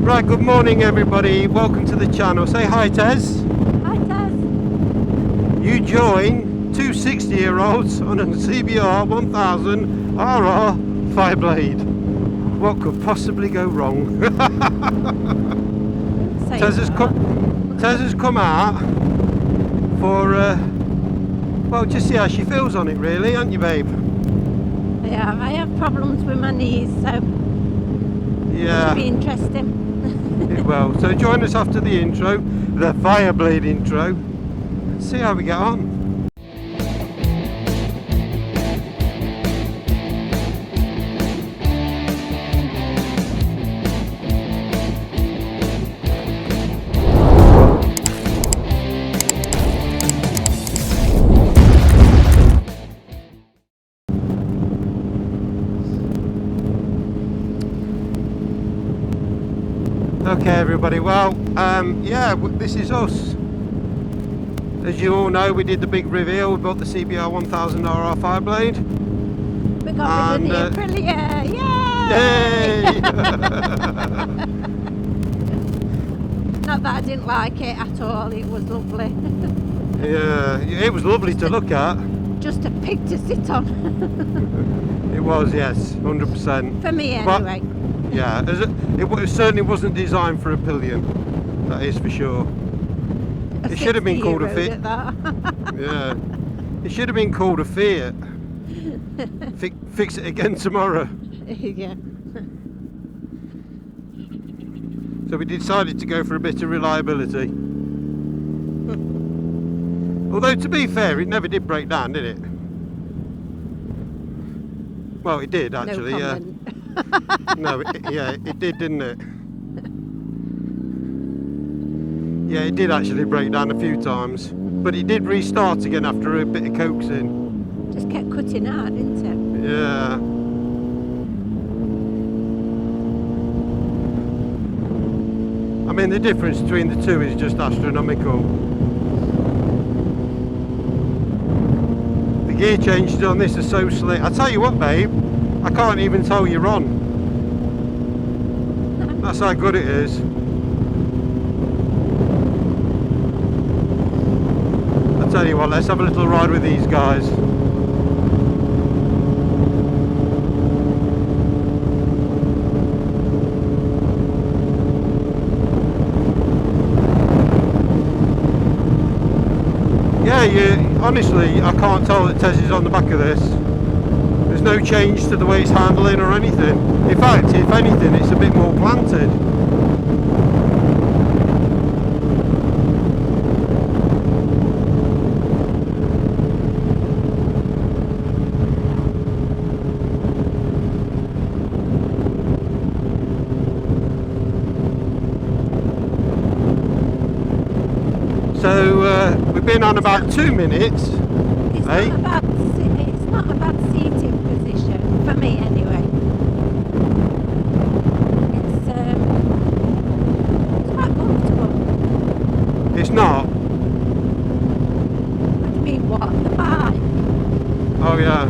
Right, good morning everybody, welcome to the channel. Say hi Tez. Hi Tez. You join two 60-year-olds on a CBR1000RR Fireblade. What could possibly go wrong? Tez has come out for, well, just see how she feels on it really, aren't you babe? Yeah, I have problems with my knees, so yeah, it'll be interesting. It will. So join us after the intro, the Fireblade intro, and see how we get on. Okay everybody, well, yeah, this is us. As you all know, we did the big reveal, we built the CBR1000RR Fireblade. We got rid of the Aprilia, yay! Not that I didn't like it at all, it was lovely. Yeah, it was lovely to look at. Just a pig to sit on. It was, yes, 100%. For me anyway. But, yeah, it certainly wasn't designed for a pillion, that is for sure. It should have been called a Fiat. Yeah, it should have been called a Fiat. Fix it again tomorrow. Yeah. So we decided to go for a bit of reliability. Although to be fair, it never did break down, did it? Well, it did actually. No yeah. No, yeah, it did, didn't it? Yeah, it did actually break down a few times, but it did restart again after a bit of coaxing. Just kept cutting out, didn't it? Yeah. I mean, the difference between the two is just astronomical. The gear changes on this are so slick. I tell you what, babe, I can't even tell you're on. That's how good it is. I tell you what, let's have a little ride with these guys. Yeah, honestly, I can't tell that Tez is on the back of this. There's no change to the way it's handling or anything. In fact, if anything, it's a bit more planted. So we've been on about 2 minutes. It's not a bad seating position, for me anyway. It's quite comfortable. It's not? What do you mean, what? The bike? Oh yeah.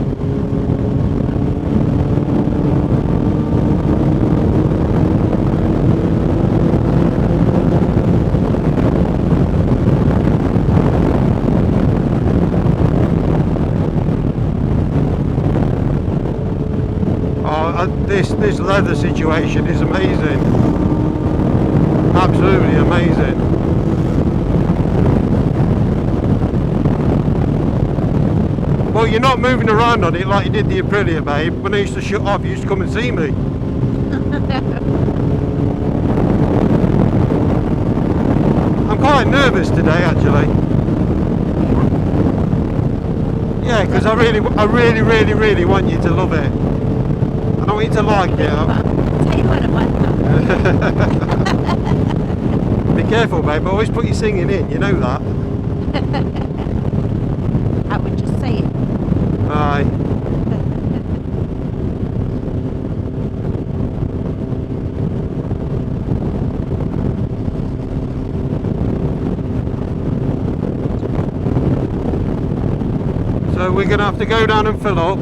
This leather situation is amazing. Absolutely amazing. Well, you're not moving around on it like you did the Aprilia, babe. When I used to shut off, you used to come and see me. I'm quite nervous today, actually. Yeah, because I really want you to love it. I don't want you to like it. Tell you what about that. Be careful, babe. Always put your singing in. You know that. I would just say it. Aye. So we're going to have to go down and fill up.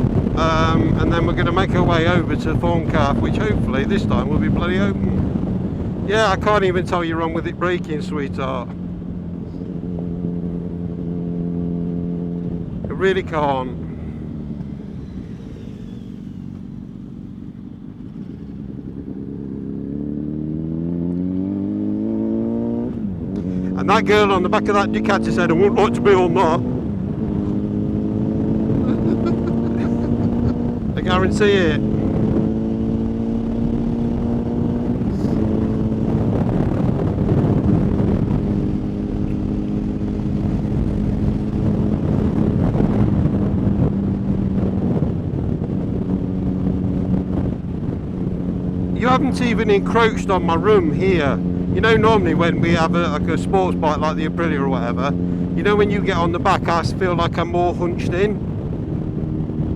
And then we're going to make our way over to Thorncalf, which hopefully this time will be bloody open. Yeah, I can't even tell you're wrong with it braking, sweetheart. I really can't. And that girl on the back of that Ducati said, I wouldn't like to be on that. I guarantee it. You haven't even encroached on my room here. You know, normally when we have like a sports bike like the Aprilia or whatever, you know, when you get on the back, I feel like I'm more hunched in.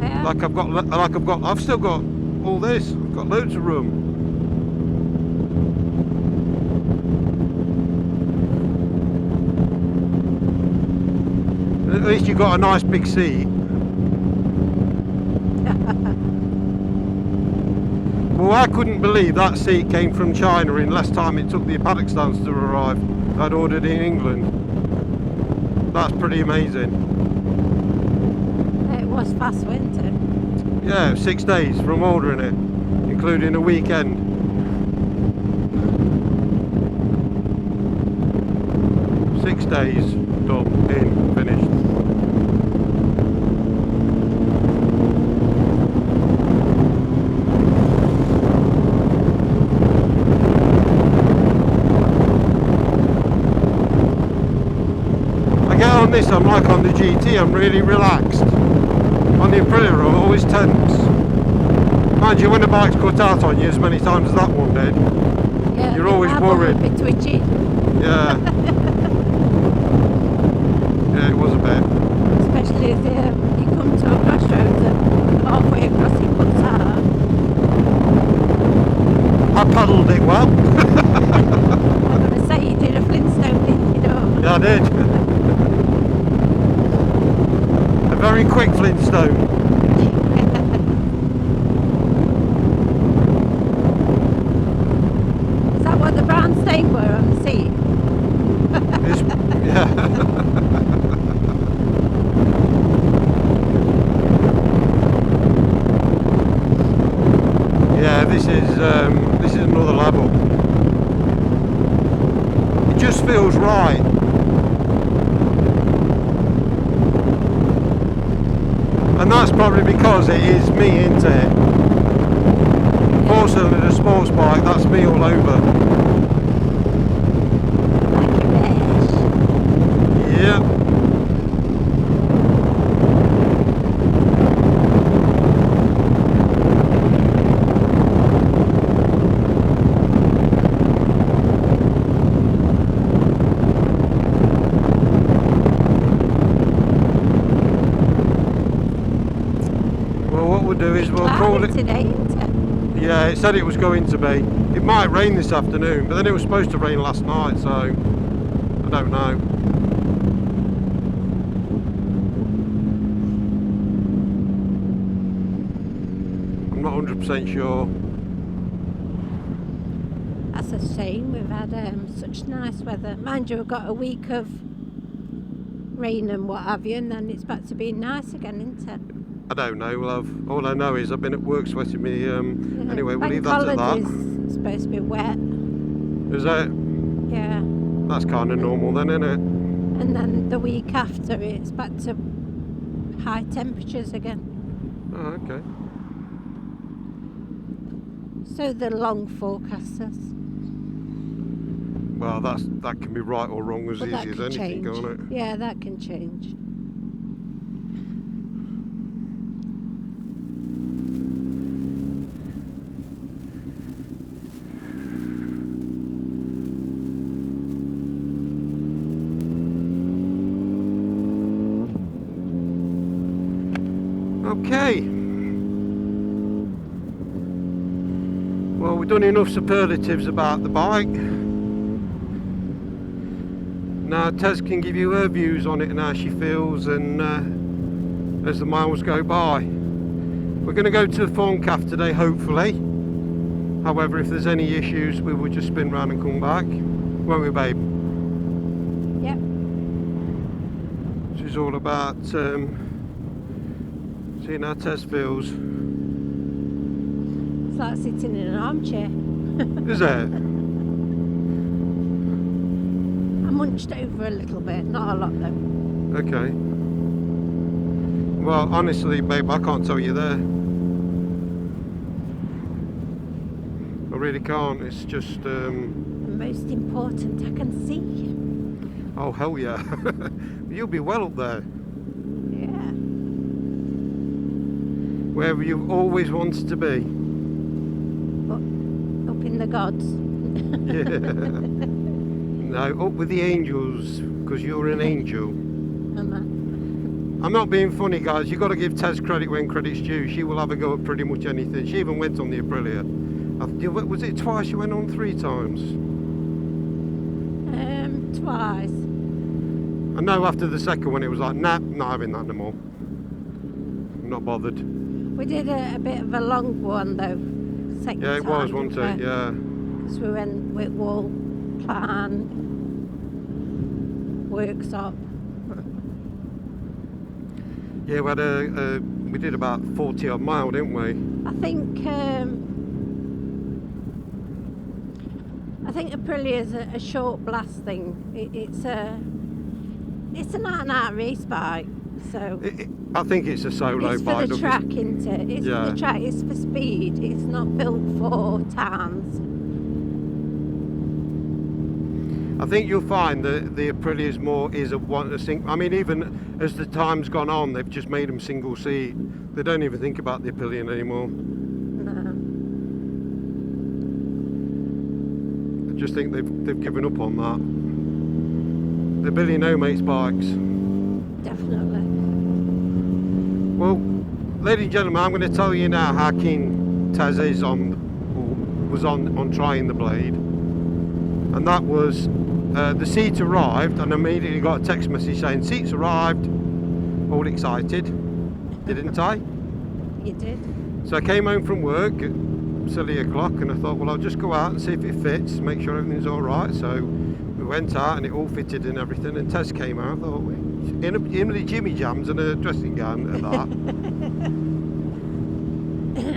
Yeah. I've still got all this. I've got loads of room. At least you've got a nice big seat. Well, I couldn't believe that seat came from China in less time it took the paddock stands to arrive. I'd ordered in England. That's pretty amazing. It was fast winter. Yeah, 6 days from ordering it, including a weekend. Six days, done, in, finished. On this, I'm like on the GT, I'm really relaxed. On the Aprilia, I'm always tense. Mind you, when the bike's cut out on you as many times as that one did, Yeah, you're always worried. Would be twitchy. Yeah. Yeah, it was a bit. Especially if you come to a crossroads and halfway across it cuts out. I paddled it well. I'm going to say you did a Flintstone, didn't you? Yeah, I did. A very quick Flintstone. Is that what the brown stain were on the seat? Yeah. Yeah, this is another level. It just feels right. And that's probably because it is me, isn't it? Fortunately, the sports bike, that's me all over. Yeah. We'll call it today, isn't it? Yeah, it said it was going to be. It might rain this afternoon, but then it was supposed to rain last night, so I don't know. I'm not 100% sure. That's a shame. We've had such nice weather. Mind you, we've got a week of rain and what have you, and then it's back to being nice again, isn't it? I don't know, love. All I know is I've been at work sweating me. Anyway, we'll leave that at that. It's supposed to be wet. Is it? Yeah. That's kind of normal then, isn't it? And then the week after, it's back to high temperatures again. Oh, okay. So the long forecasters. Well, that can be right or wrong as easy as anything, can't it? Yeah, that can change. Okay. Well, we've done enough superlatives about the bike. Now Tez can give you her views on it and how she feels, and as the miles go by. We're going to go to the Thorncalf today, hopefully. However, if there's any issues, we will just spin round and come back, won't we, babe? Yep. Which is all about seeing how Tess feels. It's like sitting in an armchair. Is it? I munched over a little bit, not a lot though. Okay. Well, honestly, babe, I can't tell you there. I really can't. It's just. The most important, I can see. Oh hell yeah! You'll be well up there. Yeah. Wherever you've always wanted to be. Up in the gods. Yeah. No, up with the angels, because you're an angel. I'm not being funny, guys. You've got to give Tess credit when credit's due. She will have a go at pretty much anything. She even went on the Aprilia. Was it twice? You went on 3 times? Twice. I know after the second one it was like, nah, not having that no more. I'm not bothered. We did a bit of a long one though. Second Yeah, it time, was, wasn't it? Yeah. Because we went with wall plan workshop. Yeah, we did about 40 odd mile, didn't we? I think Aprilia is a short blast thing. It's an out-and-out race bike, so I think it's a solo it's bike. for the track, isn't it? It's for the track. It's for speed. It's not built for towns. I think you'll find that the Aprilia is a thing. I mean, even as the time's gone on, they've just made them single seat. They don't even think about the Aprilia anymore. No. I just think they've given up on that. They're Billy No Mate's bikes. Definitely. Well, ladies and gentlemen, I'm going to tell you now how keen Taz is on trying the blade, and that was the seat arrived, and I immediately got a text message saying seats arrived. All excited, didn't I? You did. So I came home from work at silly o'clock, and I thought, well, I'll just go out and see if it fits, make sure everything's all right. So we went out, and it all fitted and everything. And Tess came out. I thought, in the Jimmy Jams and a dressing gown at that.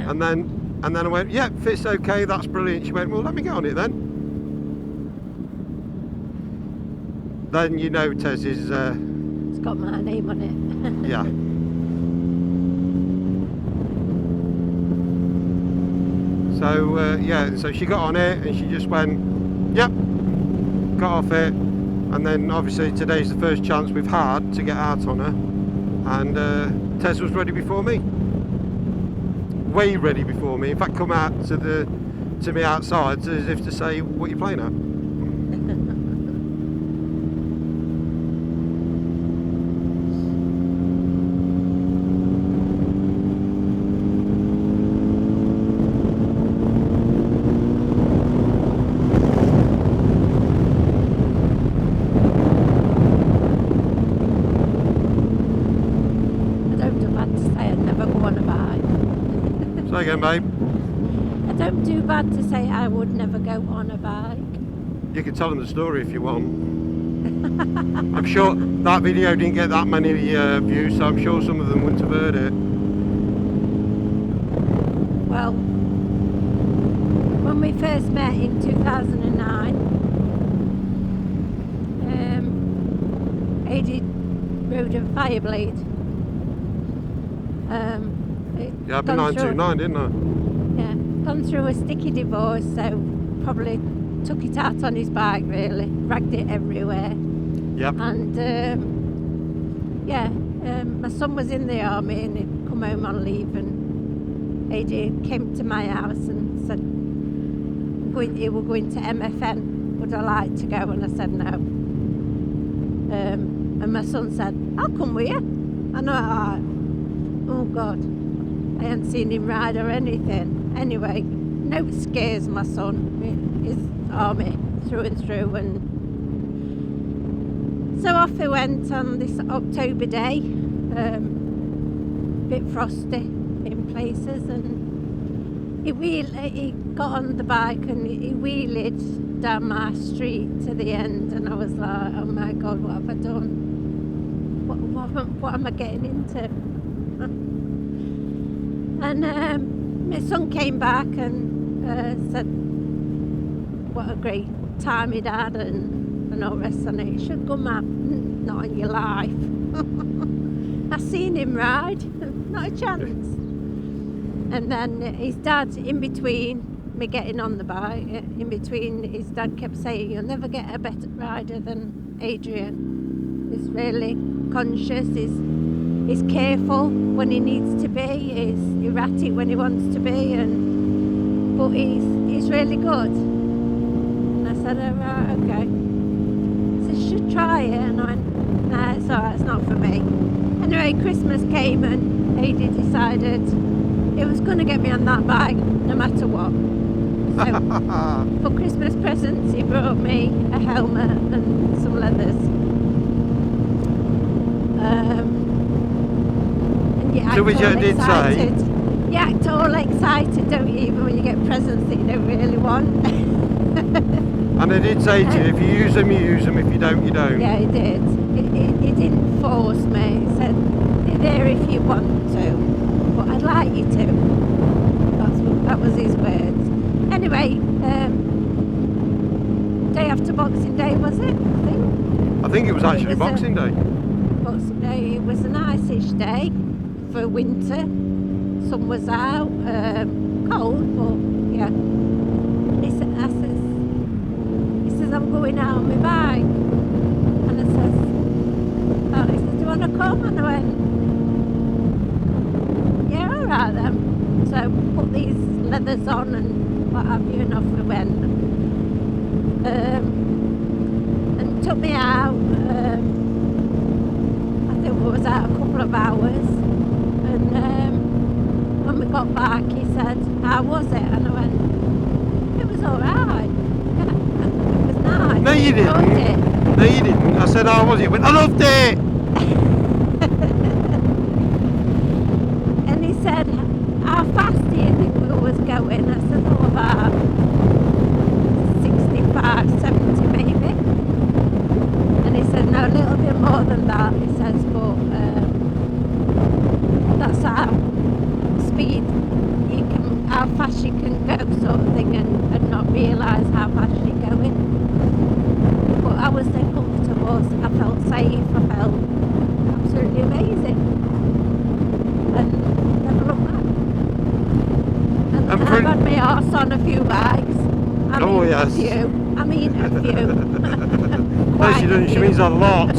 and then I went, yeah, fits okay. That's brilliant. She went, well, let me go on it then. Then you know Tess is. It's got my name on it. Yeah. So so she got on it and she just went, yep, got off it, and then obviously today's the first chance we've had to get out on her, and Tess was ready before me, way ready before me. In fact, come out to me outside as if to say, what are you playing at? Say again, babe. I don't do bad to say I would never go on a bike. You can tell them the story if you want. I'm sure that video didn't get that many views, so I'm sure some of them wouldn't have heard it. Well, when we first met in 2009, Adi rode a Fireblade. Yeah, I've been 929, didn't I? Yeah, gone through a sticky divorce, so probably took it out on his bike really, dragged it everywhere. Yep. And my son was in the army and he'd come home on leave, and Adi came to my house and said, he were going to MFN, would I like to go? And I said no. And my son said, I'll come with you. And I was like, oh God, I hadn't seen him ride or anything. Anyway, no scares my son. He's army through and through. And so off he went on this October day, bit frosty in places, and he got on the bike and he wheeled down my street to the end, and I was like, oh my God, what have I done? What am I getting into? And my son came back and said what a great time he'd had and all the rest of it. He should come up, not in your life. I seen him ride, not a chance. And then his dad, in between me getting on the bike, in between, his dad kept saying, you'll never get a better rider than Adrian. He's really conscious, he's careful when he needs to be, he's erratic when he wants to be, but he's really good. And I said, oh, right, okay. So you should try it, and I went, nah, it's alright, it's not for me. Anyway, Christmas came and Adi decided he was going to get me on that bike no matter what. So for Christmas presents he brought me a helmet and some leathers. And you act So which all I did excited. You act all excited, don't you, even when you get presents that you don't really want. And I did say to you, if you use them, you use them. If you don't, you don't. Yeah, he did. He didn't force me. He said, they're there if you want to, but I'd like you to. That was his words. Anyway, day after Boxing Day, was it? I think it was actually Boxing Day. Boxing Day. It was a nice-ish day for winter. Sun was out, cold, but yeah. He says, I'm going out on my bike. And I says, oh, he says, do you want to come? And I went, yeah, all right then. So put these leathers on and what have you, and off we went. And took me out. I think we was out a couple of hours. And when we got back, he said, how was it? And I went, it was all right. Yeah, it was nice. No, you didn't. No, you didn't. I said, how was it? He went, I loved it. And he said, how fast do you think we was going? I said, oh, about 65, 70 maybe. And he said, no, a little bit more than that. He says, but that's how speed you can, how fast you can go, sort of thing, and not realise how fast you're going. But I was then comfortable. I felt safe. I felt absolutely amazing. And never looked back. And I've had my arse on a few bikes. I mean, yes. A few. I mean a few. No, she doesn't. She means a lot.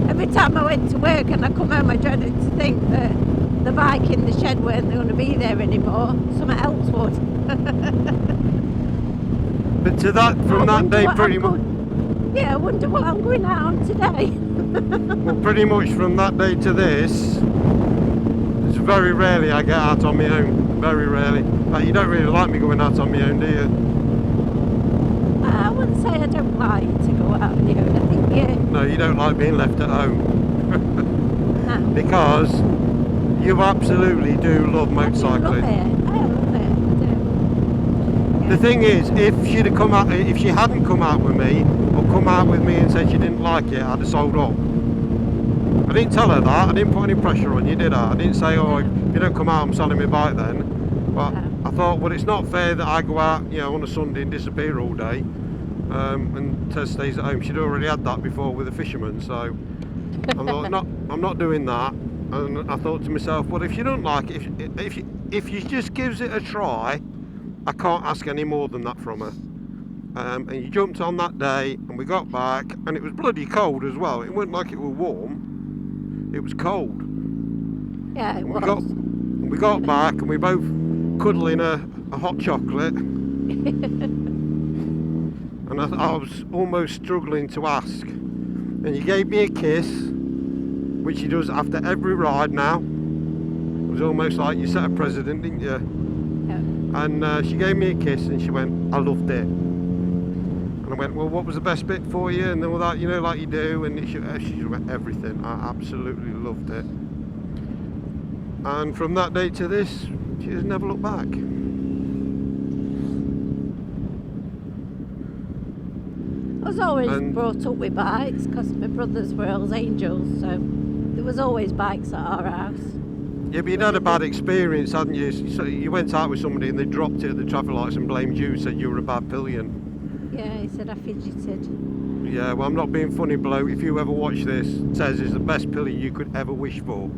Every time I went to work and I come home, I dreaded to think that the bike in the shed weren't going to be there anymore. Something else would. But to that, from that day, pretty much. Yeah, I wonder what I'm going out on today. Well, pretty much from that day to this, it's very rarely I get out on my own. Very rarely. Like, you don't really like me going out on my own, do you? I wouldn't say I don't like to go out on your own. I think No, you don't like being left at home. No. Because you absolutely do love motorcycling. I love it. I do. Yeah. The thing is, if she hadn't come out with me, or come out with me and said she didn't like it, I'd have sold up. I didn't tell her that. I didn't put any pressure on you, did I? I didn't say, oh, if you don't come out, I'm selling my bike then. But I thought, well, it's not fair that I go out, on a Sunday and disappear all day, and Tess stays at home. She'd already had that before with a fisherman, so I thought, I'm not doing that. And I thought to myself, well, if you don't like it, if you just gives it a try, I can't ask any more than that from her. And you jumped on that day, and we got back, and it was bloody cold as well. It wasn't like it was warm. It was cold. Yeah, it was. We got back, and we both cuddling a hot chocolate. And I was almost struggling to ask. And you gave me a kiss, which she does after every ride now. It was almost like you set a precedent, didn't you? Yeah. And she gave me a kiss, and she went, I loved it. And I went, well, what was the best bit for you? And all that, like you do. And she went, everything. I absolutely loved it. And from that day to this, she has never looked back. I was always brought up with bikes because my brothers were Hells Angels, so there was always bikes at our house. Yeah, but you'd had a bad experience, hadn't you? So you went out with somebody and they dropped it at the traffic lights and blamed you, said you were a bad pillion. Yeah, he said I fidgeted. Yeah, well, I'm not being funny, bloke. If you ever watch this, Tez is the best pillion you could ever wish for.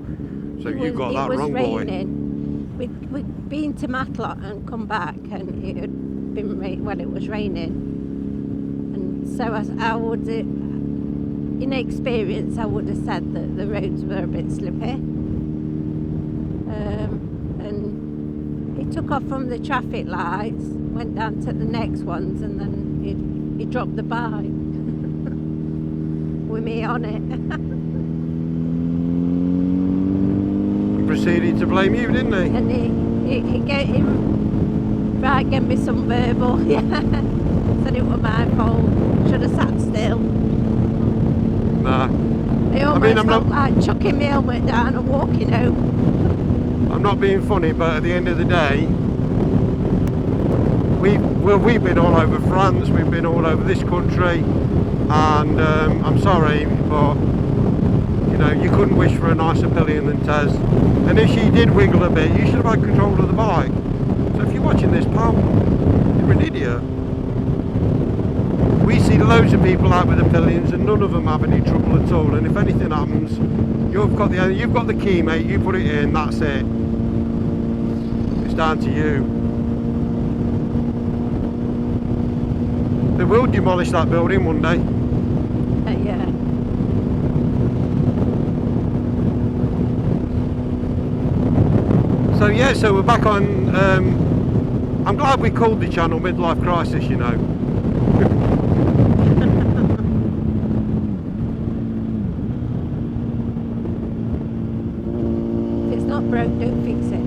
So you got that wrong, boy. It was raining. We'd been to Matlock and come back, and it had been it was raining. And so I would, in experience, I would have said that the roads were a bit slippy. And he took off from the traffic lights, went down to the next ones, and then he dropped the bike with me on it. And proceeded to blame you, didn't he? And he gave me some verbal, yeah. Said it was my fault. Should have sat still. Nah. It almost felt like chucking my helmet down and walking home. I'm not being funny, but at the end of the day, we've been all over France, we've been all over this country, and I'm sorry, but you know, you couldn't wish for a nicer pillion than Tez. And if she did wiggle a bit, you should have had control of the bike. So if you're watching this, pal, you're an idiot. We see loads of people out with the pillions and none of them have any trouble at all, and if anything happens, you've got the key, mate, you put it in, that's it. It's down to you. They will demolish that building one day. Yeah. So yeah, so we're back on, I'm glad we called the channel Midlife Crisis, you know. If it's not broke, don't fix it.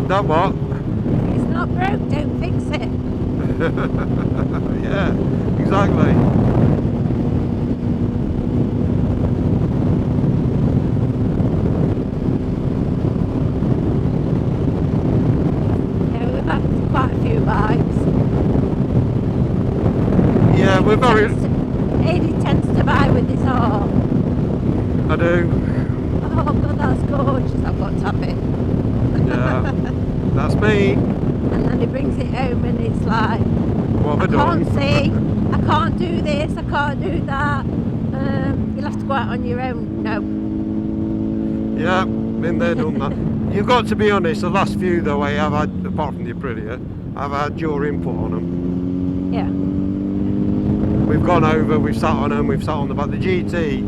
That what? If it's not broke, don't fix it. Yeah, exactly. Yeah, we've had quite a few bikes. Yeah, we're very... Aidy tends to buy with his arm. I do. Oh God, that's gorgeous, I've got to have it. Yeah, that's me. And then he brings it home and it's like, What have I can't done? see, I can't do this, I can't do that. You'll have to go out on your own. No. Yeah, been there, done that. You've got to be honest, the last few though I have had, apart from the Aprilia, I've had your input on them. Yeah. We've gone over, we've sat on them, we've sat on the back. The GT,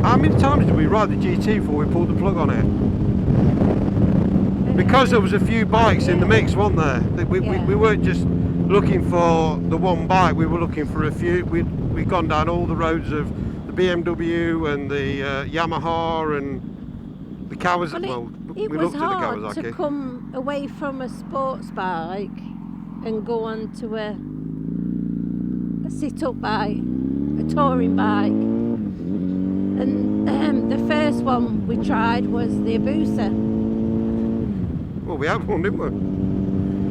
how many times did we ride the GT before we pulled the plug on it? Because there was a few bikes in the mix, weren't there? We weren't just looking for the one bike, we were looking for a few. We'd gone down all the roads of the BMW and the Yamaha and the Kawasaki. Well, it we was looked at the hard Kawasaki. to come away from a sports bike and go on to a sit-up bike, a touring bike. And the first one we tried was the Abusa. Well, we had one, didn't we?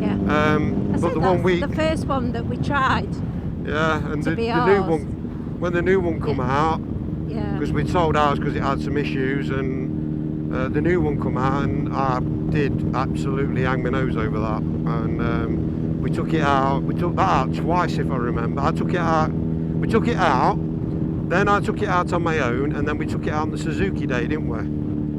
Yeah. But the one the first one that we tried. Yeah, and the new one, when the new one come out, because we'd sold ours because it had some issues, and the new one come out, and I did absolutely hang my nose over that. And we took it out. We took that out twice, if I remember. I took it out. We took it out. Then I took it out on my own, and then we took it out on the Suzuki day, didn't we?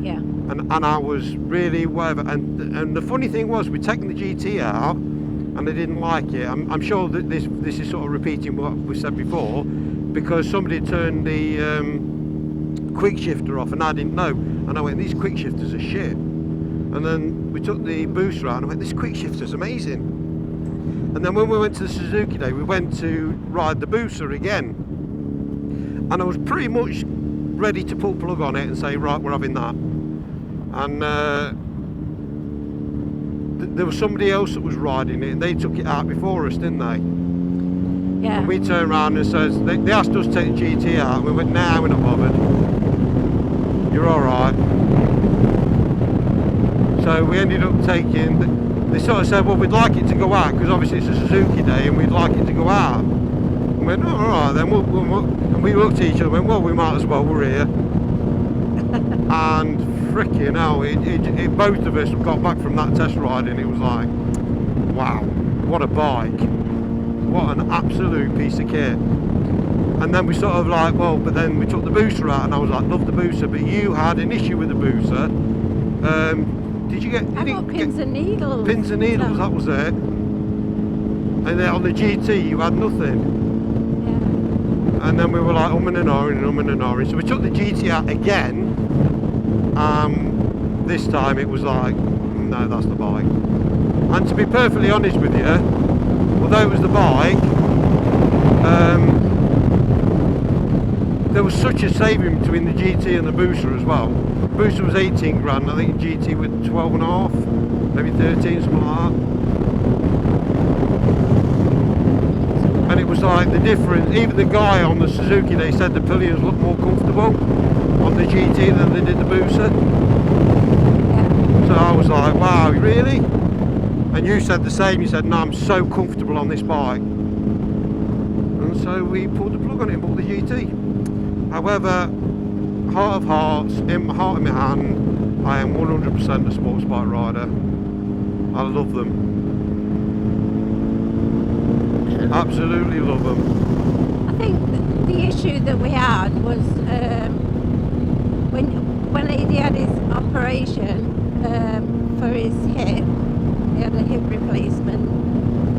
Yeah. And I was really whatever. And the funny thing was, we'd taken the GT out, and I didn't like it. I'm sure that this is sort of repeating what we said before, because somebody turned the quick shifter off, and I didn't know. And I went, these quick shifters are shit. And then we took the booster out, and I went, this quick shifter's amazing. And then when we went to the Suzuki day, we went to ride the booster again. And I was pretty much ready to pull plug on it and say, right, we're having that. And there was somebody else that was riding it, and they took it out before us, didn't they? Yeah. And we turned around and says, they asked us to take the GT out, and we went, nah, we're not bothered. you're all right. So we ended up taking. They sort of said, well, we'd like it to go out because obviously it's a Suzuki day and we'd like it to go out. We went, oh, all right then. And we looked at each other and went, well, we might as well. We're here. And freaking hell, both of us got back from that test ride and it was like, wow, what a bike. What an absolute piece of kit. And then we sort of like, well, but then we took the booster out and I was like, love the booster, but you had an issue with the booster. Did you get... I got pins and needles. Pins and needles, that was it. And then on the GT you had nothing. Yeah. And then we were like, and ahhing. So we took the GT out again. This time it was like, no, that's the bike. And to be perfectly honest with you, although it was the bike, there was such a saving between the GT and the booster as well. The booster was 18 grand, I think the GT was 12 and a half, maybe 13, something like that. And it was like the difference, even the guy on the Suzuki, they said the pillions looked more comfortable on the GT than they did the booster. So I was like, wow, really? And you said the same, you said, no, I'm so comfortable on this bike. And so we pulled the plug on it and bought the GT. However, heart of hearts, in my heart of my hand, I am 100% a sports bike rider. I love them. Absolutely love them. I think the issue that we had was when he had his operation for his hip, he had a hip replacement,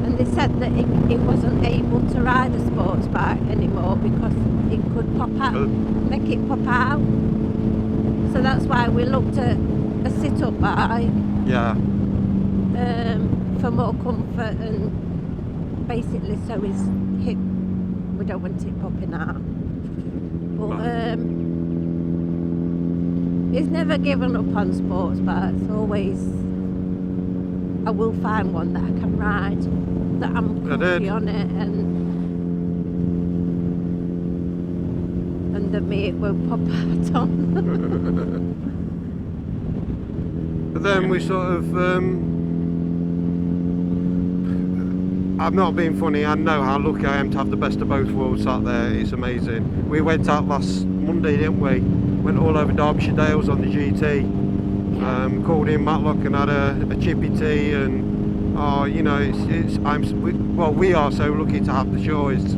and they said that he wasn't able to ride a sports bike anymore because it could pop out, make it pop out. So that's why we looked at a sit-up bike. Yeah. For more comfort and basically so his hip, we don't want it popping out. But he's never given up on sports bikes. Always, I will find one that I can ride, that I'm comfy on it, and that me it won't pop out on. But then we sort of, I'm not being funny, I know how lucky I am to have the best of both worlds out there, it's amazing. We went out last Monday, didn't we? Went all over Derbyshire Dales on the GT, called in Matlock and had a chippy tea, and you know, we are so lucky to have the choice.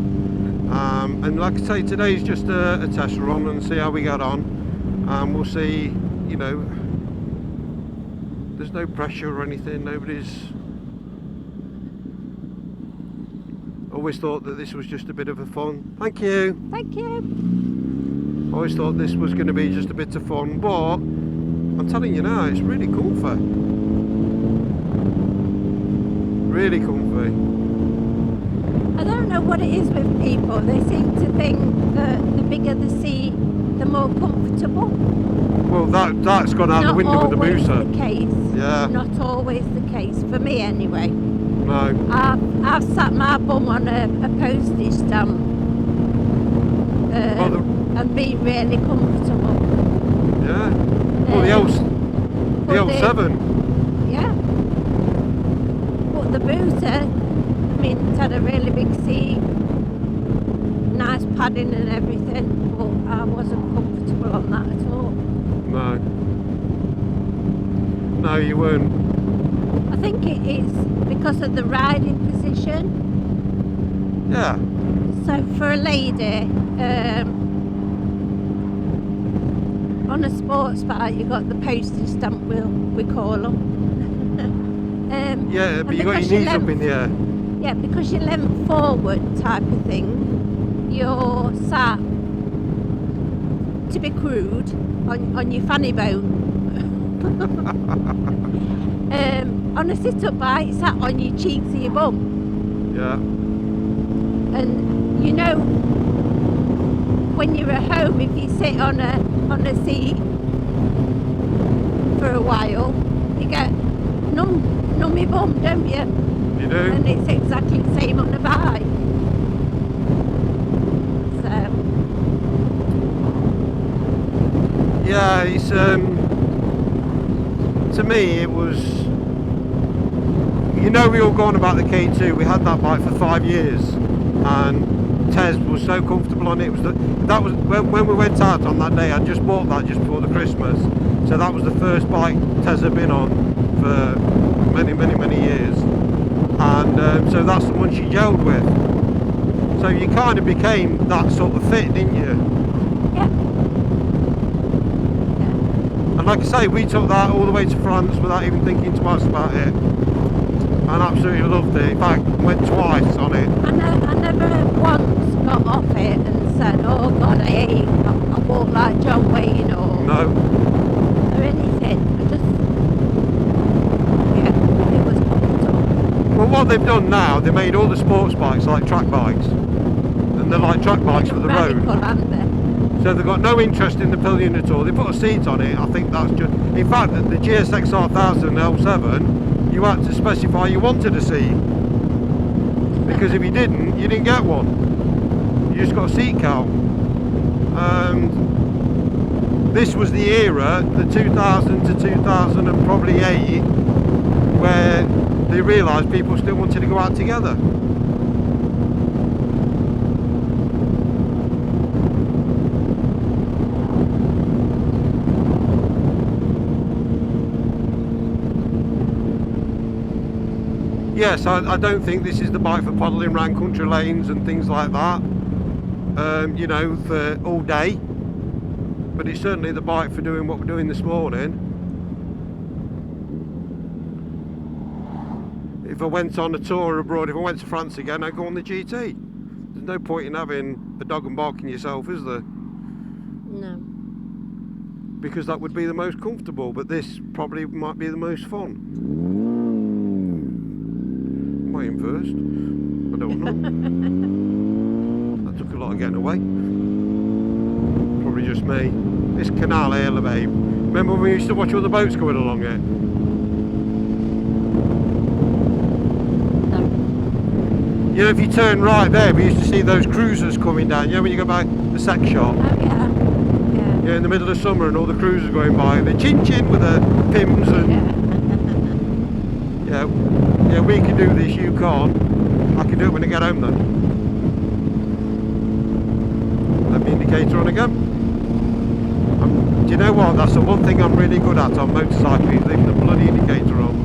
And like I say, today's just a test run and see how we get on. We'll see, you know, there's no pressure or anything, nobody's... Always thought that this was just a bit of a fun. Thank you. Thank you. Always thought this was going to be just a bit of fun, but I'm telling you now, it's really comfy. Really comfy. I don't know what it is with people. They seem to think that the bigger the seat, the more comfortable. Well, that's gone out the window with the booster. Not always the case. Yeah. Not always the case, for me anyway. No. I've sat my bum on a postage stamp and been really comfortable. Yeah. Well, the L7. Yeah. But the booster, I mean, it had a really big seat, nice padding and everything, but I wasn't comfortable on that at all. No. No, you weren't. I think it's because of the riding position. Yeah. So for a lady, on a sports bike, you got the postage stamp wheel, we call them. Yeah, but you got your knees up in the air. Yeah, because you're leant forward type of thing, you're sat, to be crude, on your fanny bone. On a sit-up bike, it's sat on your cheeks of your bum. Yeah. And you know, when you're at home, if you sit on a seat for a while, you get nummy bum, don't you? You do. And it's exactly the same on a bike. So. Yeah, it's to me it was, you know, we all gone about the K2. We had that bike for 5 years, and Tez was so comfortable on it. It was that was when we went out on that day. I just bought that just before the Christmas, so that was the first bike Tez had been on for many years, and so that's the one she gelled with. So you kind of became that sort of fit, didn't you? Yeah. And like I say, we took that all the way to France without even thinking twice about it, and absolutely loved it. In fact, went twice on it. I never once got off it and said, oh God, I walk like John Wayne or anything. I just, yeah, it was comfortable. Well, what they've done now, they made all the sports bikes like track bikes, and they're like track bikes for the road. Aren't they? So they've got no interest in the pillion at all. They put a seat on it. I think that's just, in fact, the GSXR1000L7, you had to specify you wanted a seat, because if you didn't get one. You just got a seat count. This was the era, the 2000 to 2008, where they realised people still wanted to go out together. Yes, I don't think this is the bike for paddling around country lanes and things like that, you know, for all day. But it's certainly the bike for doing what we're doing this morning. If I went on a tour abroad, if I went to France again, I'd go on the GT. There's no point in having a dog and barking yourself, is there? No. Because that would be the most comfortable, but this probably might be the most fun. Am I in first? I don't know. That took a lot of getting away. Probably just me. This canal here, babe. Remember when we used to watch all the boats going along it? No. You know, if you turn right there, we used to see those cruisers coming down. You know, when you go by the sex shop? Oh yeah. Yeah, in the middle of summer, and all the cruisers going by, and they chin with their pims and... Yeah. Yeah, we can do this, you can't. I can do it when I get home then. Let me indicator on again. Do you know what? That's the one thing I'm really good at on motorcycling, is leaving the bloody indicator on.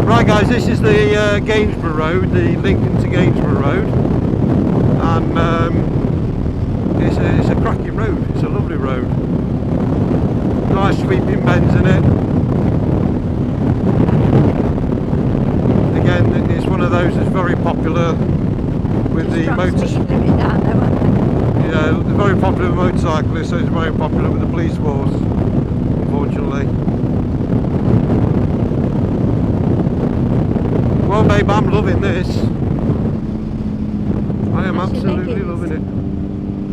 Right guys, this is the Gainsborough Road, the Lincoln to Gainsborough Road. And it's a cracking road, it's a lovely road. Nice sweeping bends in it. Again, it's one of those that's very popular with the motorcyclists. Yeah, very popular with motorcyclists, so it's very popular with the police force, unfortunately. Well babe, I'm loving this. I am absolutely loving it.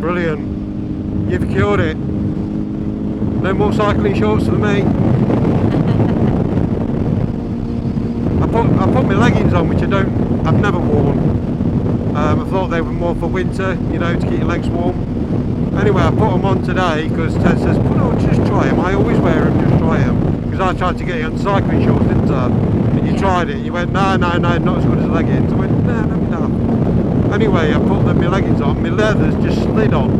Brilliant. You've cured it. No more cycling shorts for me. I put my leggings on, which I've never worn. I thought they were more for winter, you know, to keep your legs warm. Anyway, I put them on today because Ted says, just try them. I always wear them, just try them. Because I tried to get you on cycling shorts, didn't I? And you tried it, and you went, no, not as good as the leggings. I went, no. Anyway, I put my leggings on, my leathers just slid on.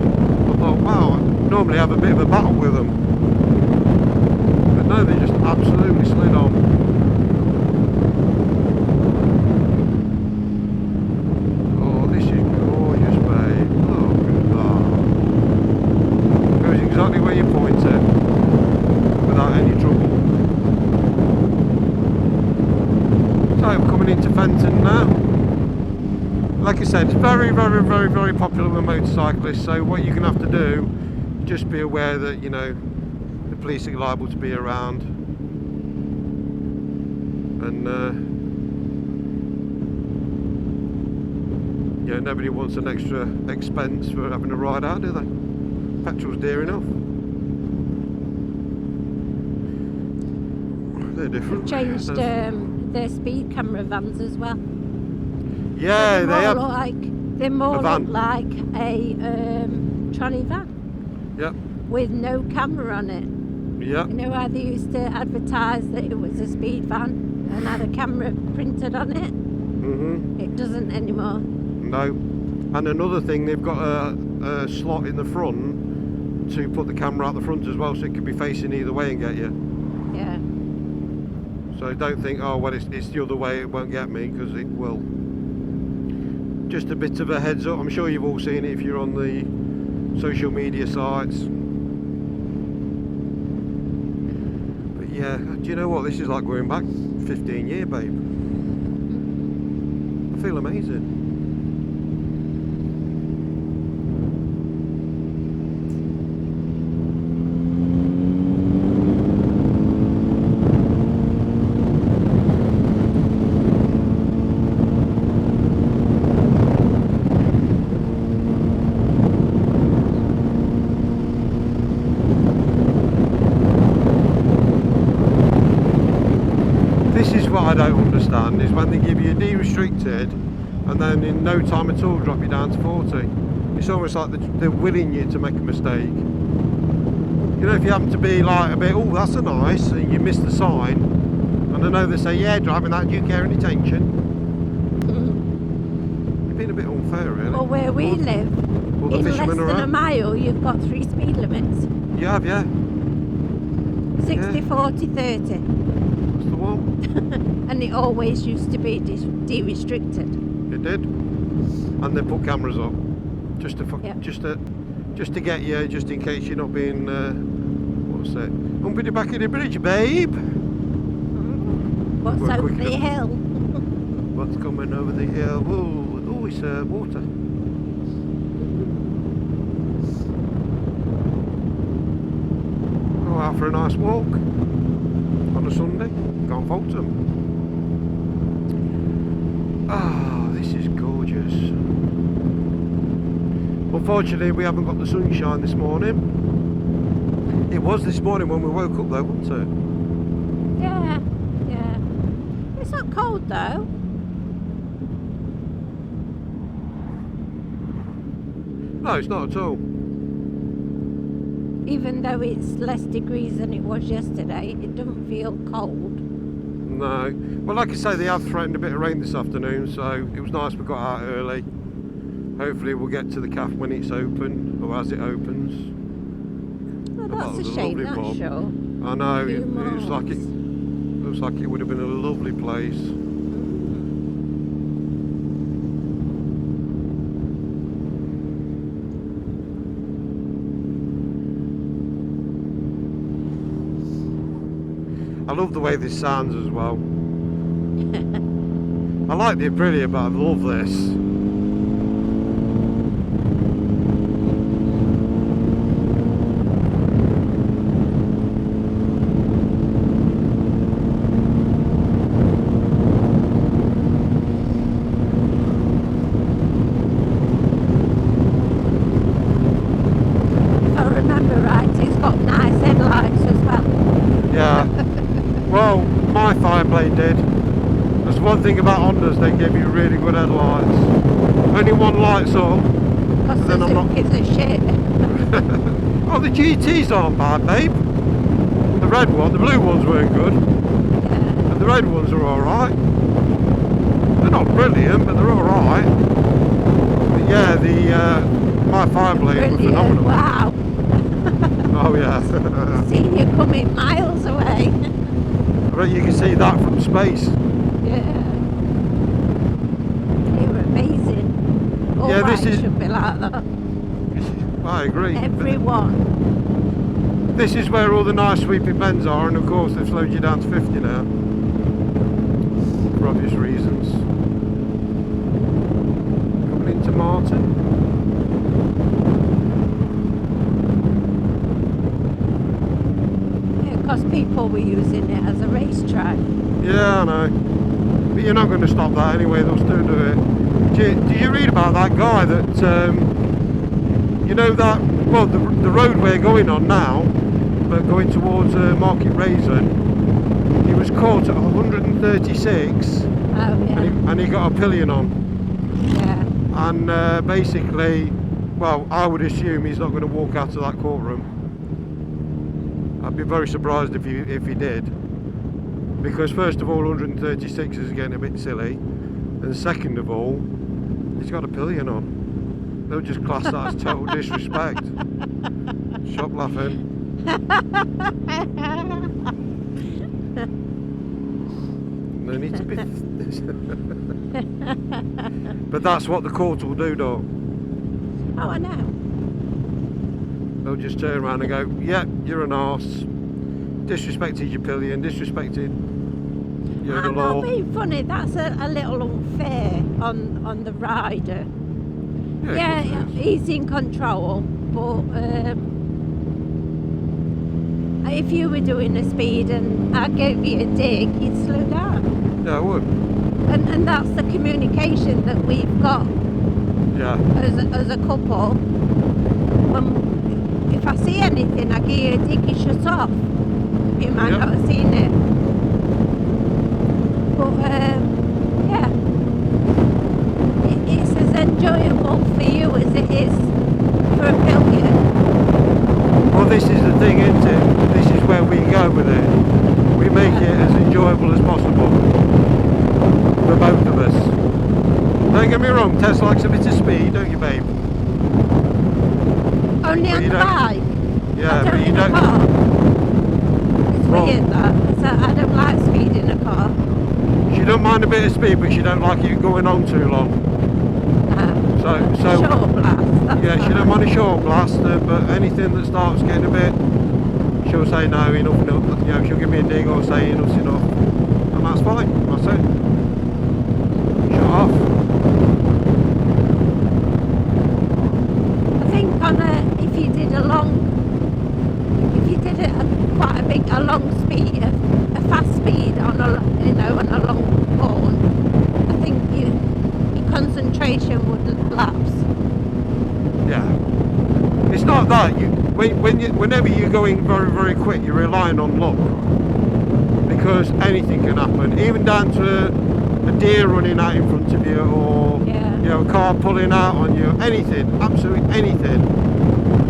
I thought, wow, I normally have a bit of a battle with them. But no, they just absolutely slid on. Oh, this is gorgeous, babe. Look at that. Goes exactly where you point it, without any trouble. So I'm coming into Fenton now. Like I said, it's very popular with motorcyclists, so what you're going to have to do, just be aware that, you know, the police are liable to be around, and yeah, nobody wants an extra expense for having a ride out, do they? Petrol's dear enough. They're different. They've changed their speed camera vans as well. Yeah, So they have. they more a van. look like a trolley van Yep. with no camera on it. Yep. You know how they used to advertise that it was a speed van and had a camera printed on it? Mhm. It doesn't anymore. No. And another thing, they've got a slot in the front to put the camera out the front as well, so it could be facing either way and get you. Yeah. So don't think, oh well, it's the other way, it won't get me, because it will. Just a bit of a heads up. I'm sure you've all seen it if you're on the social media sites. But yeah, do you know what? This is like going back 15 years, babe. I feel amazing. This is what I don't understand, is when they give you de-restricted and then in no time at all drop you down to 40. It's almost like they're willing you to make a mistake. You know, if you happen to be like a bit, oh that's a nice, and you miss the sign, and I know they say, yeah, driving that, do you care any attention? You've been a bit unfair really. Well, where we live, Well, the in less fishermen are than a out. mile, you've got 3 speed limits. You have, yeah. 60, Yeah. 40, 30. That's the one. And it always used to be de-restricted. It did. And they put cameras up. Just to Yep. just to get you, just in case you're not being what's it? Humping the back of the bridge, babe. What's We're over quick the enough. hill? What's coming over the hill? Oh, it's water. Go out for a nice walk on a Sunday. Can't fault them. Ah, this is gorgeous. Unfortunately, we haven't got the sunshine this morning. It was this morning when we woke up though, wasn't it? Yeah, yeah. It's not cold though. No, it's not at all. Even though it's less degrees than it was yesterday, it doesn't feel cold. No. Well, like I say, they have threatened a bit of rain this afternoon, so it was nice we got out early. Hopefully we'll get to the cafe when it's open, or as it opens. Well, That that's was a a shame, lovely that's pub. sure. I know, Few it looks like miles. it would have been a lovely place. I love the way this sounds as well. I like the Aprilia, but I love this. If I remember right, it's got nice headlights as well. Yeah. Well, my Fireblade did. That's one thing about Hondas, they give you really good headlights. Only one light's on. Because then I'm not- it's a shit. Oh, the GTs aren't bad, babe. The red one, the blue ones weren't good. Yeah. But the red ones are alright. They're not brilliant, but they're alright. But yeah, my Fireblade was Brilliant. phenomenal. Wow. Oh yeah. Seen you coming miles away. I bet you can see that from space. Yeah. They were amazing. All Yeah, this bikes is- should be like that. I agree. Everyone. This is where all the nice sweeping bends are, and of course they've slowed you down to 50 now. For obvious reasons. Coming into Martin. Yeah, because people were using it as a racetrack. Yeah, I know. But you're not going to stop that anyway, they'll still do it. Did you read about that guy that, you know that, well, the road we're going on now, but going towards Market Raisin, he was caught at 136 Oh, yeah. and he got a pillion on. Yeah. And basically Well, I would assume he's not going to walk out of that courtroom. I'd be very surprised if he did. Because first of all, 136 is getting a bit silly. And second of all, he's got a pillion on. They'll just class that as total disrespect. Stop laughing. No need to be... But that's what the court will do, though. Oh, I know. They'll just turn around and go, yeah, you're an arse. Disrespected your pillion, disrespected the I'm law. not being funny, that's a little unfair on the rider. Yeah, he's in control, but if you were doing a speed and I gave you a dig, you'd slow down. Yeah, I would. And that's the communication that we've got. Yeah. As a couple. If I see anything, I give you a dig, you shut off. You might not have seen it. But yeah, it's as enjoyable for you as it is for a pillion. Well, this is the thing, isn't it? This is where we go with it. We make it as enjoyable as possible for both of us. Don't get me wrong, Tess likes a bit of speed, don't you, babe? Only on the bike. Yeah, but you don't. Car. It's weird that. So I don't like speed in a car. She don't mind a bit of speed, but she don't like it going on too long. No. So short blast. Yeah, she don't mind a short blast, but anything that starts getting a bit, she'll say no, enough. You know, she'll give me a dig or say enough's enough, and that's fine. That's it. Shut off. I think if you did a quite a long speed, a fast speed on a long horn, I think your concentration would lapse. Yeah, it's not that whenever you're going very, very quick, you're relying on luck, because anything can happen, even down to a deer running out in front of you, or a car pulling out on you. Anything, absolutely anything.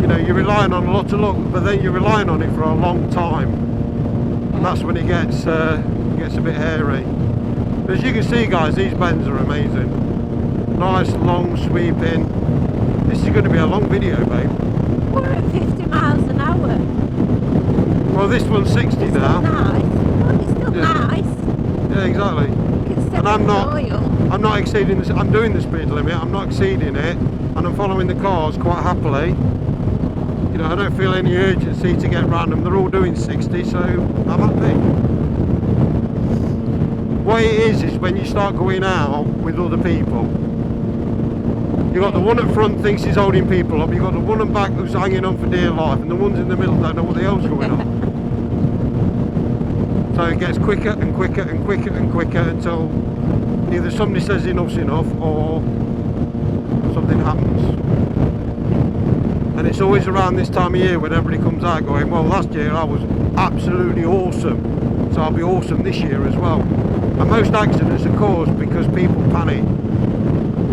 You're relying on a lot of luck, but then you're relying on it for a long time, and that's when it gets a bit hairy. But as you can see, guys, these bends are amazing. Nice, long, sweeping. This is going to be a long video, babe. We're at 50 miles an hour. Well, this one's 60 it's now. Still nice. Well, it's still nice. Yeah, exactly. And I'm not exceeding this. I'm doing the speed limit. I'm not exceeding it, and I'm following the cars quite happily. I don't feel any urgency to get round them. They're all doing 60, so I'm happy. What it is when you start going out with other people. You've got the one at front thinks he's holding people up, you've got the one at back who's hanging on for dear life, and the ones in the middle don't know what the hell's going on. So it gets quicker and quicker and quicker and quicker until either somebody says enough's enough or something happens. And it's always around this time of year when everybody comes out going, well, last year I was absolutely awesome, so I'll be awesome this year as well. And most accidents are caused because people panic.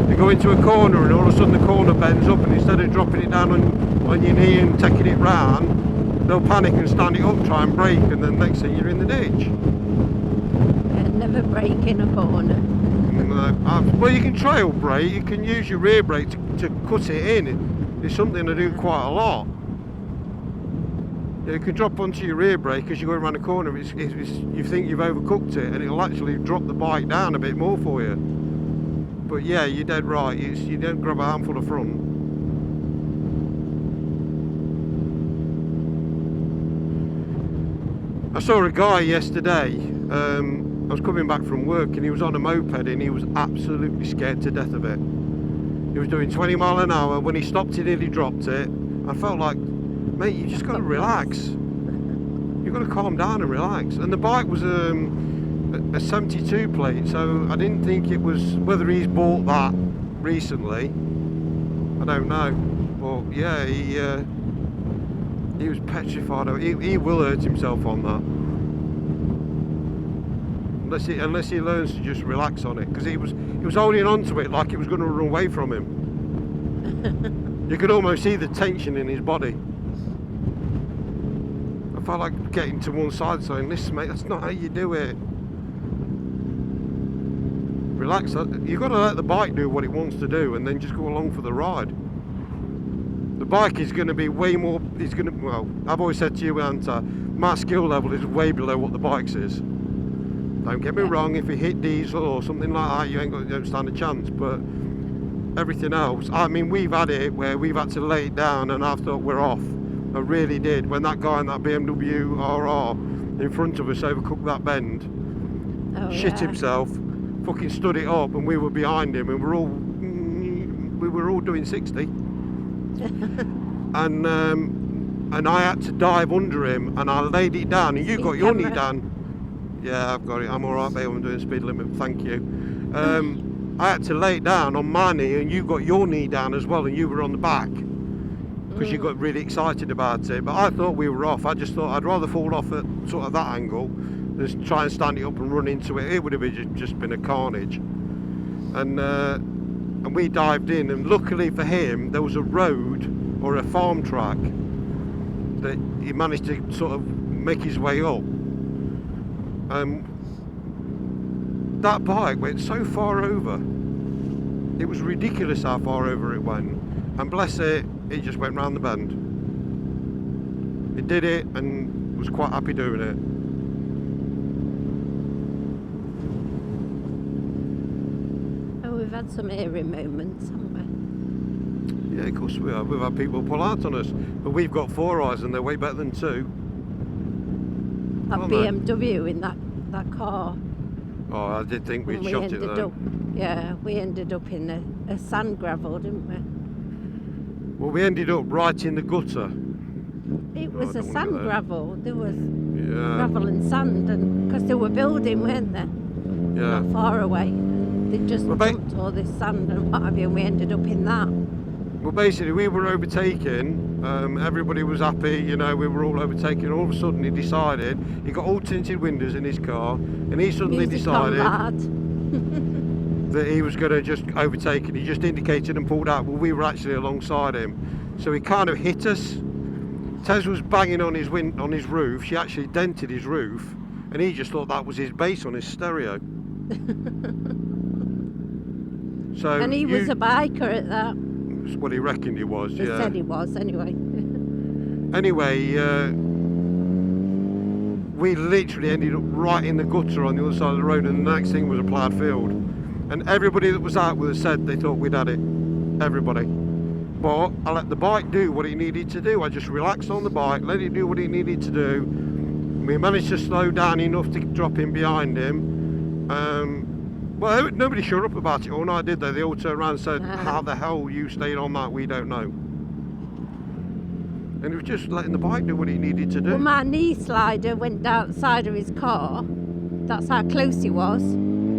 They go into a corner and all of a sudden the corner bends up, and instead of dropping it down on your knee and taking it round, they'll panic and stand it up, try and brake, and then next thing you're in the ditch. And never brake in a corner. Well, you can trail brake, you can use your rear brake to cut it in. It's something I do quite a lot. You can drop onto your rear brake as you go around the corner. You think you've overcooked it, and it'll actually drop the bike down a bit more for you. But yeah, you're dead right. You don't grab a handful of front. I saw a guy yesterday. I was coming back from work, and he was on a moped, and he was absolutely scared to death of it. He was doing 20 mile an hour. When he stopped, he nearly dropped it. I felt like, mate, you just got to relax. You've got to calm down and relax. And the bike was a 72 plate, so I didn't think it was, whether he's bought that recently, I don't know. But yeah, he was petrified. He will hurt himself on that. Unless he learns to just relax on it, because he was holding on to it like it was going to run away from him. You could almost see the tension in his body. I felt like getting to one side saying, listen mate, that's not how you do it. Relax, you've got to let the bike do what it wants to do and then just go along for the ride. The bike is going to be way more, well, I've always said to you, Anta, my skill level is way below what the bike's is. Don't get me wrong, if you hit diesel or something like that, you don't stand a chance, but everything else, I mean, we've had it where we've had to lay it down and I thought we're off. I really did. When that guy in that BMW RR in front of us overcooked that bend, shit himself, fucking stood it up, and we were behind him, and we were all doing 60. and I had to dive under him, and I laid it down, and you got your knee down. Yeah, I've got it. I'm all right, babe. I'm doing speed limit. Thank you. I had to lay it down on my knee, and you got your knee down as well, and you were on the back because you got really excited about it. But I thought we were off. I just thought I'd rather fall off at sort of that angle than try and stand it up and run into it. It would have just been a carnage. And we dived in, and luckily for him, there was a road or a farm track that he managed to sort of make his way up. That bike went so far over. It was ridiculous how far over it went, and bless it, it just went round the bend. It did it and was quite happy doing it. Oh, we've had some eerie moments, haven't we? Yeah, of course we have. We've had people pull out on us, but we've got 4 eyes and they're way better than 2. That BMW in that car. Oh, I did think we'd shot it though. Yeah, we ended up in a sand gravel, didn't we? Well, we ended up right in the gutter. It was a sand gravel. There was gravel and sand, and because they were building, weren't they? Yeah. Not far away. They just dumped all this sand and what have you, and we ended up in that. Well, basically, we were overtaken. Everybody was happy, you know, we were all overtaken. All of a sudden, he decided, he got all tinted windows in his car, and he suddenly decided that he was going to just overtake, and he just indicated and pulled out. Well, we were actually alongside him, so he kind of hit us. Tez was banging on his roof. She actually dented his roof, and he just thought that was his bass on his stereo. So and he was a biker at that. That's what he reckoned he was. He said he was, anyway. Anyway, we literally ended up right in the gutter on the other side of the road, and the next thing was a ploughed field. And everybody that was out with us said they thought we'd had it. Everybody. But I let the bike do what it needed to do. I just relaxed on the bike, let it do what it needed to do. We managed to slow down enough to drop in behind him. Well, nobody shut up about it all night, did they? They all turned around and said, how the hell you stayed on that, we don't know. And it was just letting the bike do what it needed to do. Well, my knee slider went down the side of his car. That's how close he was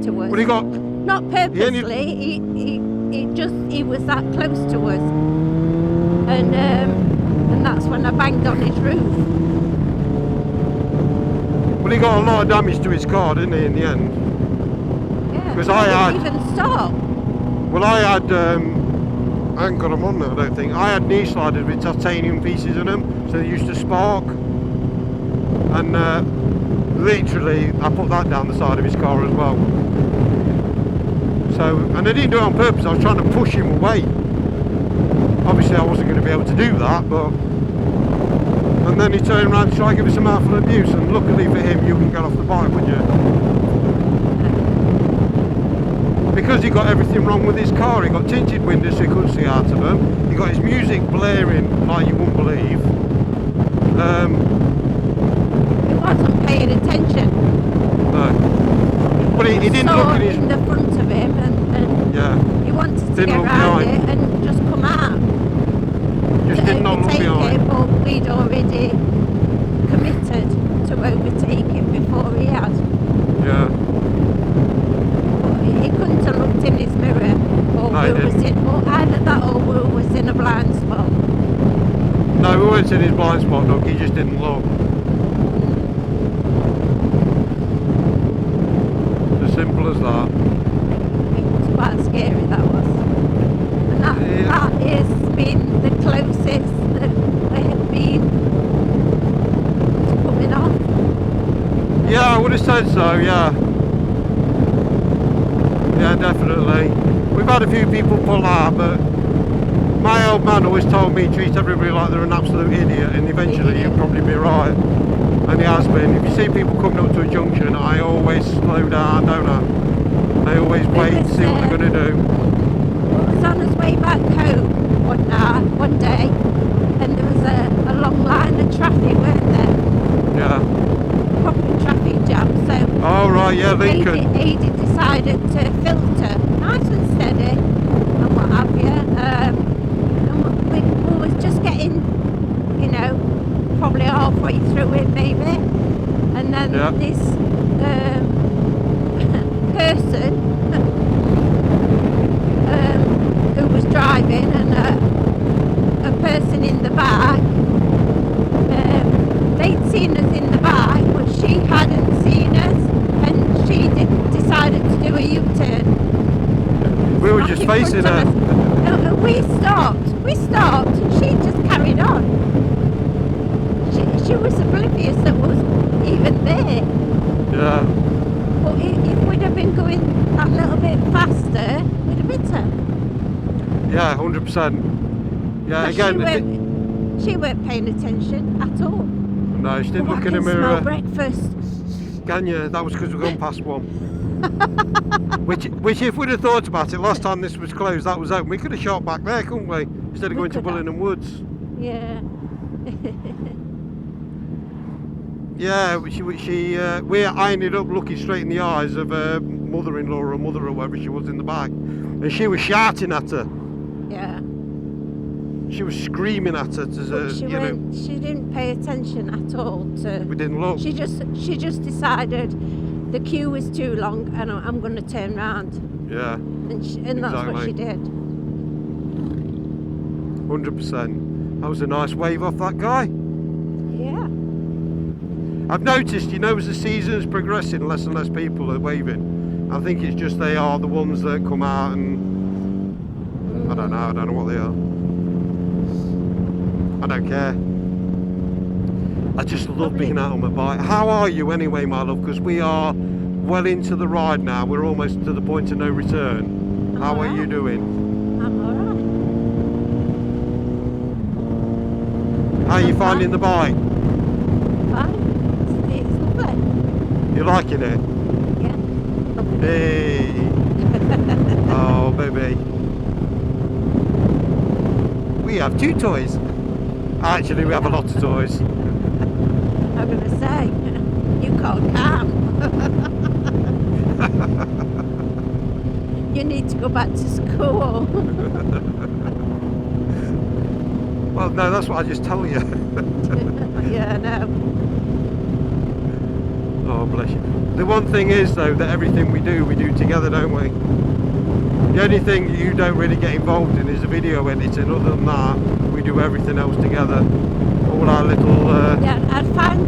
to us. Well, he got... Not purposely, he was that close to us. And that's when I banged on his roof. Well, he got a lot of damage to his car, didn't he, in the end? Because I didn't even stop. Well, I had, I haven't got them on there, I don't think. I had knee sliders with titanium pieces in them, so they used to spark. And literally, I put that down the side of his car as well. So, and I didn't do it on purpose, I was trying to push him away. Obviously, I wasn't going to be able to do that, but... And then he turned around to try and give us some mouthful of abuse, and luckily for him, you wouldn't get off the bike, would you? Because he got everything wrong with his car. He got tinted windows so he couldn't see out of them. He got his music blaring like you wouldn't believe. He wasn't paying attention. No. Well, he didn't look at his... in the front of him and he wanted to get around it and just come out. Just did not look behind. It, but we'd already committed to overtake him before he had. Yeah. He couldn't have looked in his mirror, or either that or Will was in a blind spot. No, we weren't in his blind spot, look, he just didn't look. As simple as that. It was quite scary, that was. And that has been heard so, yeah. Yeah, definitely. We've had a few people pull out, but my old man always told me treat everybody like they're an absolute idiot, and eventually you'll probably be right. And he has been. If you see people coming up to a junction, I always slow down, don't I? I always wait and see what they're going to do. I was on his way back home one day, and there was a long line of traffic, weren't there? Yeah. Proper traffic jam, so... Oh, right, yeah, Lincoln. Aidy decided to filter, nice and steady, and what have you. And we was just getting, you know, probably halfway through it, maybe. And then this person who was driving, and a person in the back, they'd seen us in the back, but she hadn't seen us, and she decided to do a U-turn. We were just facing her. And we stopped, and she just carried on. She was oblivious that was even there. Yeah. But if we'd have been going that little bit faster, we'd have hit her. Yeah, 100%. Yeah, But again... she weren't paying attention at all. No, she didn't look in the mirror. Smell breakfast. Can you? That was because we've gone past one. which if we'd have thought about it, last time this was closed, that was open, we could have shot back there, couldn't we? Instead of going to Willingham Woods. Yeah. Yeah, I ended up looking straight in the eyes of her mother-in-law or mother or whatever she was in the back, and she was shouting at her. Yeah. She was screaming at her to, she didn't pay attention at all to. We didn't look. She just decided the queue was too long, and I'm going to turn round. Yeah. And that's what she did. 100%. That was a nice wave off that guy. Yeah. I've noticed, you know, as the season's progressing, less and less people are waving. I think it's just they are the ones that come out and I don't know what they are. I don't care. I just love being out on my bike. How are you anyway, my love? Because we are well into the ride now. We're almost to the point of no return. How are you doing? I'm alright. How are you finding the bike? Fine. It's lovely. You liking it? Yeah. Hey. Oh, baby. We have two toys. Actually, we have a lot of toys. I'm going to say, you can't come. You need to go back to school. Well, no, that's what I just tell you. Yeah, I know. Oh, bless you. The one thing is, though, that everything we do together, don't we? The only thing you don't really get involved in is the video editing. Other than that, we do everything else together. All our little... Yeah, I'd find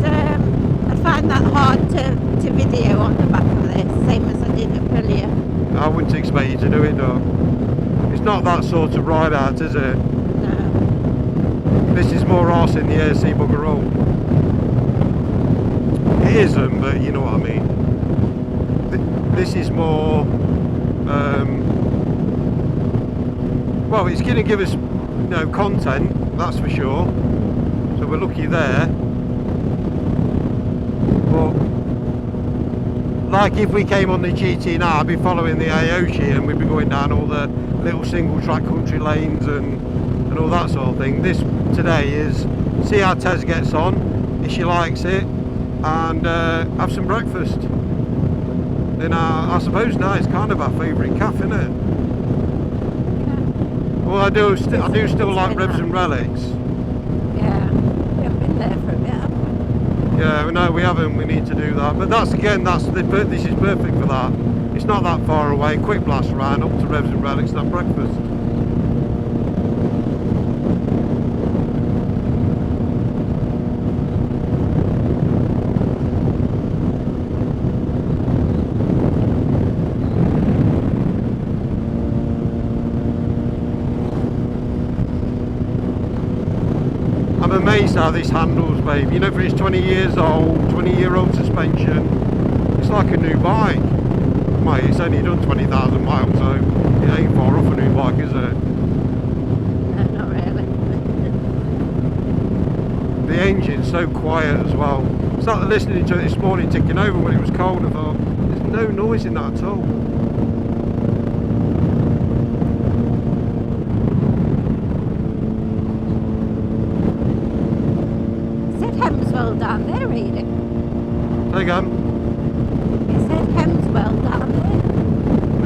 that hard to video on the back of this, same as I did earlier. I wouldn't expect you to do it, though. It's not that sort of ride out, is it? No. This is more arse in the air, see bugger all. It isn't, but you know what I mean. This is more... well, it's going to give us, content, that's for sure. So we're lucky there. But like if we came on the GT now, I'd be following the Aoshi and we'd be going down all the little single track country lanes and all that sort of thing. This today is see how Tez gets on, if she likes it, and have some breakfast. And I suppose now it's kind of our favourite cafe, isn't it? Well, I do still like Revs and Relics. Yeah, we haven't been there for a bit, have we? Yeah, no, we haven't. We need to do that. But this is perfect for that. It's not that far away. Quick blast round up to Revs and Relics and have breakfast. I'm amazed how this handles, babe. You know, for its 20 years old, 20-year-old suspension, it's It's like a new bike. Mate, it's only done 20,000 miles, so it ain't far off a new bike, is it? No, not really. The engine's so quiet as well. I started listening to it this morning, ticking over when it was cold. I thought, there's no noise in that at all. Hemswell down there, really. There you go. It said Hemswell down there.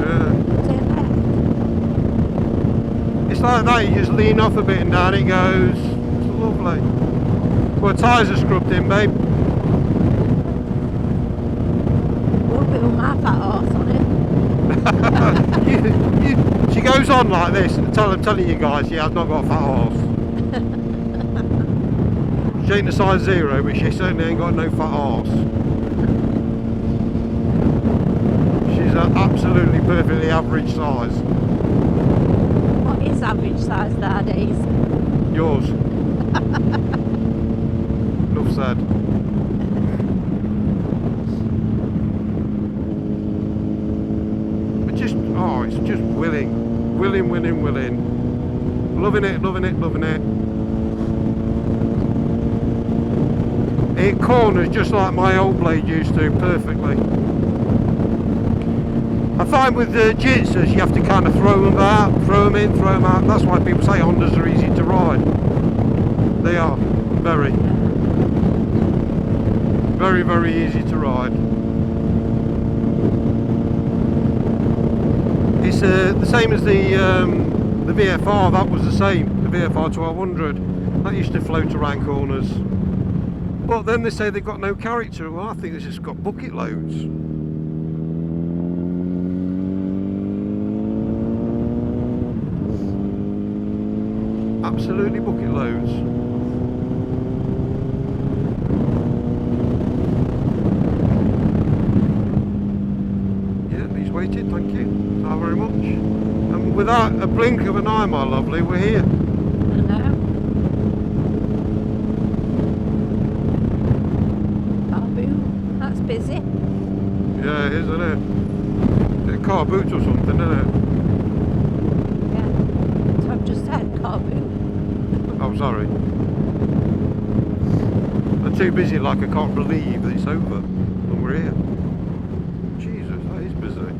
Yeah. It's like that, you just lean off a bit and down it goes. It's lovely. Well, tyres are scrubbed in, babe. We'll build my fat arse on it. She goes on like this, and I'm telling you guys, yeah, I've not got a fat arse. She ain't a size 0, but she certainly ain't got no fat arse. She's an absolutely perfectly average size. What is average size nowadays? Yours. Enough said. But just, oh, it's just willing. Willing. Loving it. It corners just like my old blade used to, perfectly. I find with the Jitsas you have to kind of throw them out, throw them in, throw them out. That's why people say Hondas are easy to ride. They are, very. Very easy to ride. It's the same as the VFR, that was the same, the VFR 1200. That used to float around corners. But then they say they've got no character. Well, I think it's just got bucket loads. Absolutely bucket loads. Yeah, he's waited, thank you. Thank you very much. And without a blink of an eye, my lovely, we're here. I know. That's busy. Yeah, it is, isn't it? It's a car boot or something, isn't it? Yeah. So I've just said car boot. Oh, sorry. I'm too busy, like I can't believe that it's over and we're here. Jesus, that is busy.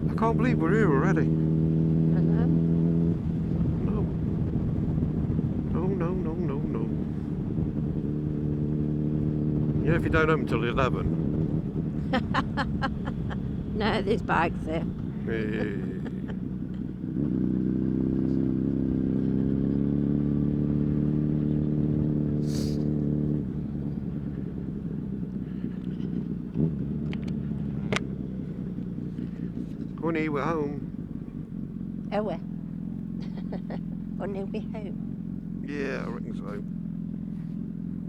I can't believe we're here already. No. You know, if you don't open till 11. No, there's bags there. Honey, we're home. Oh, well. Honey, we're home. Yeah, I reckon so.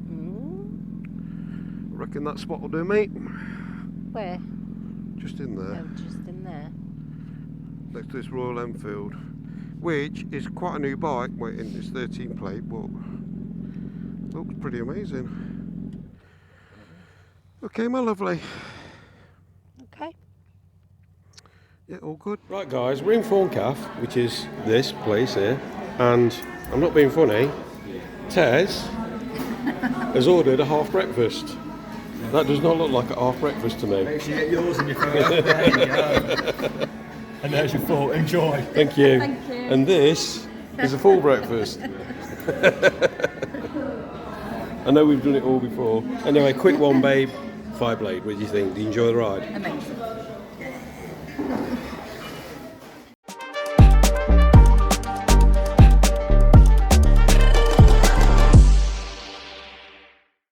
Mm. I reckon that spot will do, mate. Where? Just in there. Oh, just in there. Next to this Royal Enfield, which is quite a new bike. Wait, it's 13 plate, but looks pretty amazing. Okay, my lovely. Okay. Yeah, all good. Right, guys, we're in Thorncalf, which is this place here, and I'm not being funny. Tez has ordered a half breakfast. That does not look like a half breakfast to me. Make sure you get yours in your phone. There you go. And there's your full. Enjoy. Thank you. Thank you. And this is a full breakfast. I know we've done it all before. Anyway, quick one, babe. Fireblade, what do you think? Do you enjoy the ride? Amazing.